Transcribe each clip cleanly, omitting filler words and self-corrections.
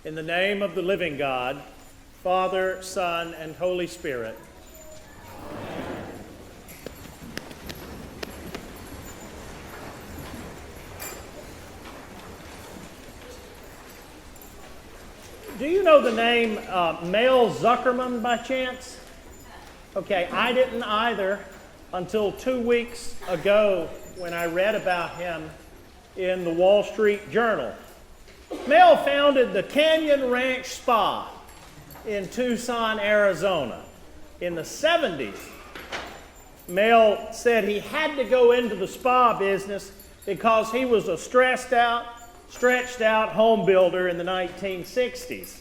In the name of the living God, Father, Son, and Holy Spirit. Do you know the name Mel Zuckerman by chance? Okay, I didn't either until 2 weeks ago when I read about him in the Wall Street Journal. Mel founded the Canyon Ranch Spa in Tucson, Arizona in the 70s. Mel said he had to go into the spa business because he was a stressed out, stretched out home builder in the 1960s.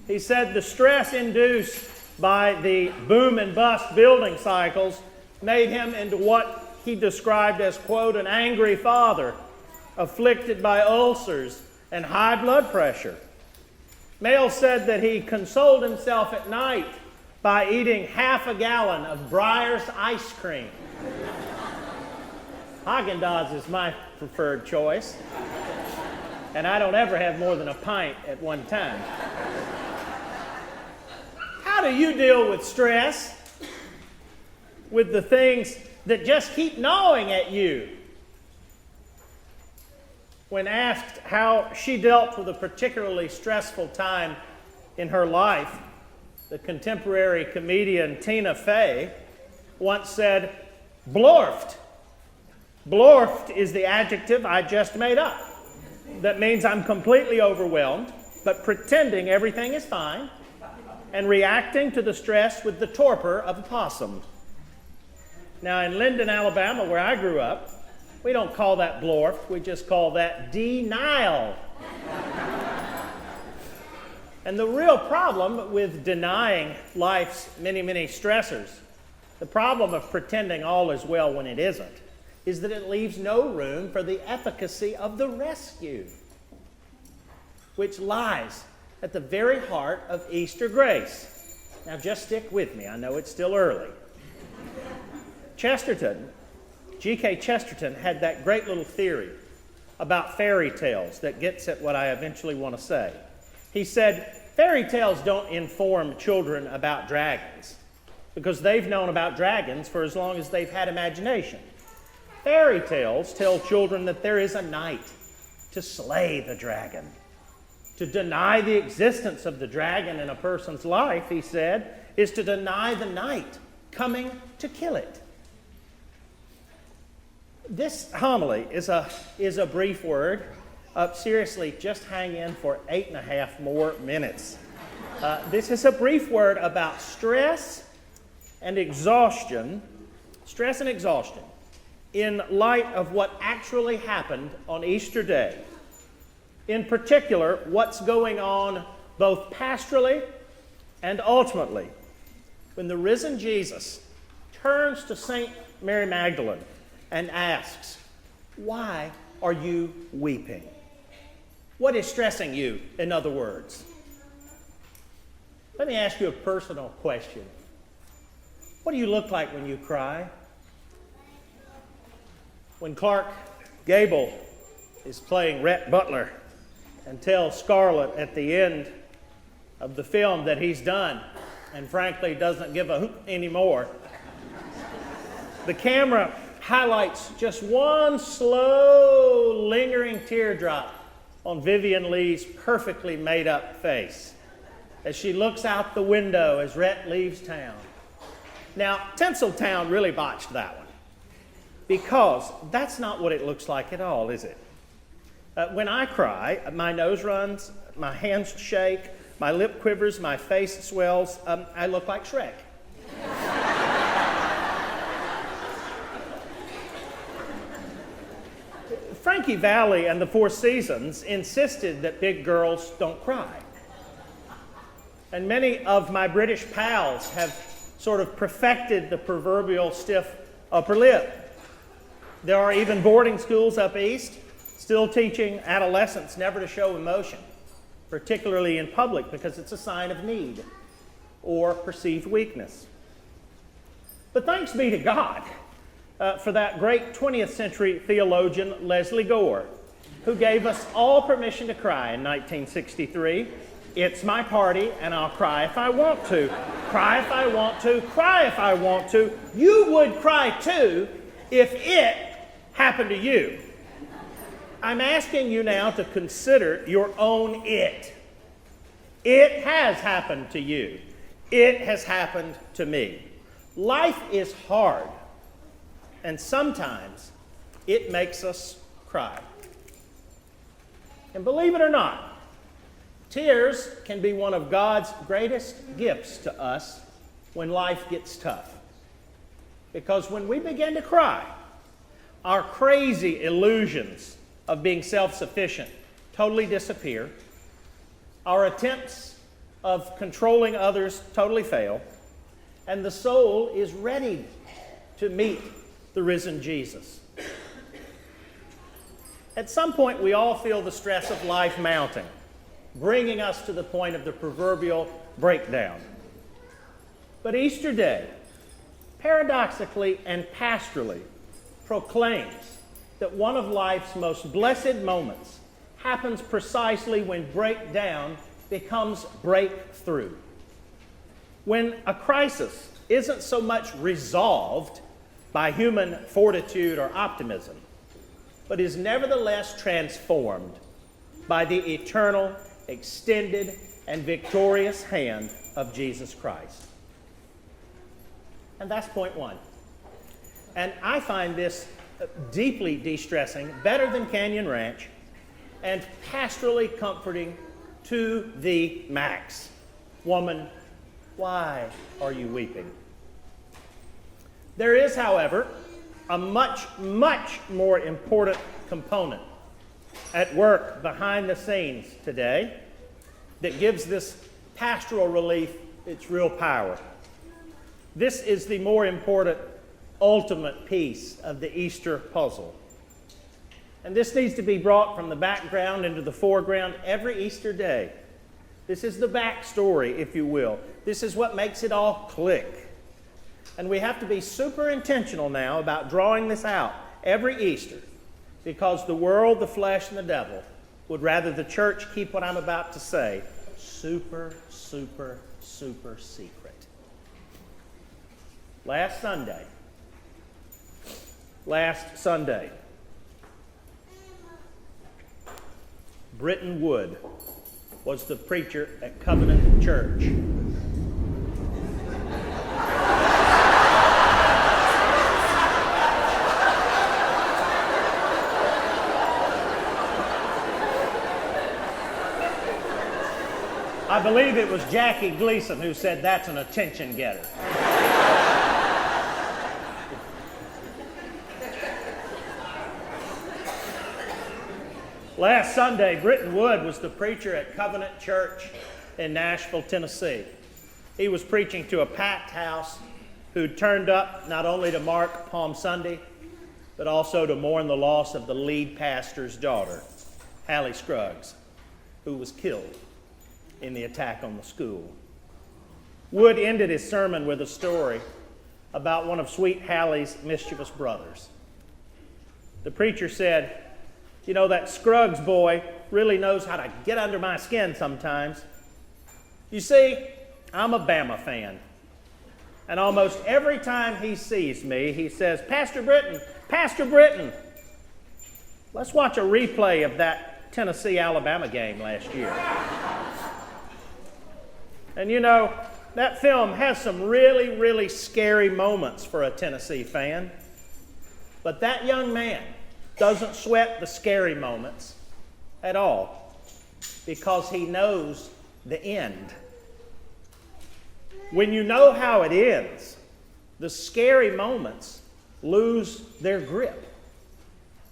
He said the stress induced by the boom and bust building cycles made him into what he described as, quote, an angry father afflicted by ulcers and high blood pressure. Mel said that he consoled himself at night by eating half a gallon of Breyer's ice cream. Haagen-Dazs is my preferred choice, and I don't ever have more than a pint at one time. How do you deal with stress? With the things that just keep gnawing at you? When asked how she dealt with a particularly stressful time in her life, the contemporary comedian Tina Fey once said, "Blorfed. Blorfed is the adjective I just made up. That means I'm completely overwhelmed, but pretending everything is fine and reacting to the stress with the torpor of a possum." Now, in Linden, Alabama, where I grew up, we don't call that blorfed, we just call that denial. And the real problem with denying life's many, many stressors, the problem of pretending all is well when it isn't, is that it leaves no room for the efficacy of the rescue, which lies at the very heart of Easter grace. Now just stick with me, I know it's still early. G.K. Chesterton had that great little theory about fairy tales that gets at what I eventually want to say. He said, fairy tales don't inform children about dragons because they've known about dragons for as long as they've had imagination. Fairy tales tell children that there is a night to slay the dragon. To deny the existence of the dragon in a person's life, he said, is to deny the night coming to kill it. This homily is a brief word. Seriously, just hang in for 8.5 more minutes. This is a brief word about stress and exhaustion in light of what actually happened on Easter Day. In particular, what's going on both pastorally and ultimately when the risen Jesus turns to St. Mary Magdalene and asks, "Why are you weeping?" What is stressing you, in other words? Let me ask you a personal question. What do you look like when you cry? When Clark Gable is playing Rhett Butler and tells Scarlett at the end of the film that he's done and frankly doesn't give a hoot anymore, the camera highlights just one slow, lingering teardrop on Vivian Lee's perfectly made-up face as she looks out the window as Rhett leaves town. Now, Tinseltown really botched that one because that's not what it looks like at all, is it? When I cry, my nose runs, my hands shake, my lip quivers, my face swells. I look like Shrek. Frankie Valli and the Four Seasons insisted that big girls don't cry. And many of my British pals have sort of perfected the proverbial stiff upper lip. There are even boarding schools up east still teaching adolescents never to show emotion, particularly in public, because it's a sign of need or perceived weakness. But thanks be to God for that great 20th century theologian Leslie Gore, who gave us all permission to cry in 1963. It's my party, and I'll cry if I want to. Cry if I want to. Cry if I want to. You would cry too if it happened to you. I'm asking you now to consider your own it. It has happened to you. It has happened to me. Life is hard, and sometimes it makes us cry. And believe it or not, tears can be one of God's greatest gifts to us when life gets tough. Because when we begin to cry, our crazy illusions of being self-sufficient totally disappear. Our attempts of controlling others totally fail. And the soul is ready to meet the risen Jesus. At some point, we all feel the stress of life mounting, bringing us to the point of the proverbial breakdown. But Easter Day, paradoxically and pastorally, proclaims that one of life's most blessed moments happens precisely when breakdown becomes breakthrough. When a crisis isn't so much resolved by human fortitude or optimism, but is nevertheless transformed by the eternal, extended, and victorious hand of Jesus Christ. And that's point one. And I find this deeply de-stressing, better than Canyon Ranch, and pastorally comforting to the max. Woman, why are you weeping? There is, however, a much, much more important component at work behind the scenes today that gives this pastoral relief its real power. This is the more important ultimate piece of the Easter puzzle. And this needs to be brought from the background into the foreground every Easter day. This is the backstory, if you will. This is what makes it all click. And we have to be super intentional now about drawing this out every Easter, because the world, the flesh, and the devil would rather the church keep what I'm about to say super, super, super secret. Last Sunday, Britton Wood was the preacher at Covenant Church. I believe it was Jackie Gleason who said that's an attention getter. Last Sunday, Britton Wood was the preacher at Covenant Church in Nashville, Tennessee. He was preaching to a packed house who'd turned up not only to mark Palm Sunday, but also to mourn the loss of the lead pastor's daughter, Hallie Scruggs, who was killed in the attack on the school. Wood ended his sermon with a story about one of Sweet Hallie's mischievous brothers. The preacher said, "You know, that Scruggs boy really knows how to get under my skin sometimes. You see, I'm a Bama fan. And almost every time he sees me, he says, Pastor Britton, let's watch a replay of that Tennessee-Alabama game last year." And you know, that film has some really, really scary moments for a Tennessee fan. But that young man doesn't sweat the scary moments at all, because he knows the end. When you know how it ends, the scary moments lose their grip.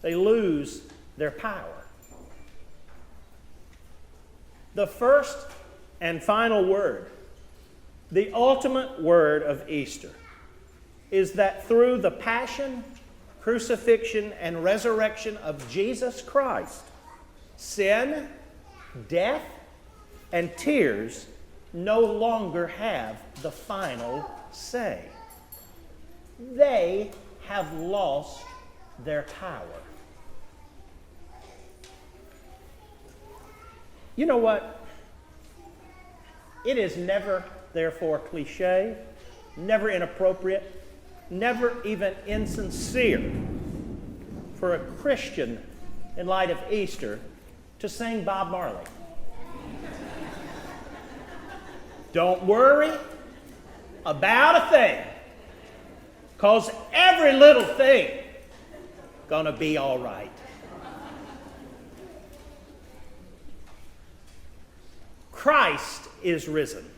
They lose their power. The first and final word, the ultimate word of Easter, is that through the passion, crucifixion, and resurrection of Jesus Christ, sin, death, and tears no longer have the final say. They have lost their power. You know what? It is never, therefore, cliche, never inappropriate, never even insincere for a Christian in light of Easter to sing Bob Marley. Don't worry about a thing, because every little thing gonna be all right. Christ is risen.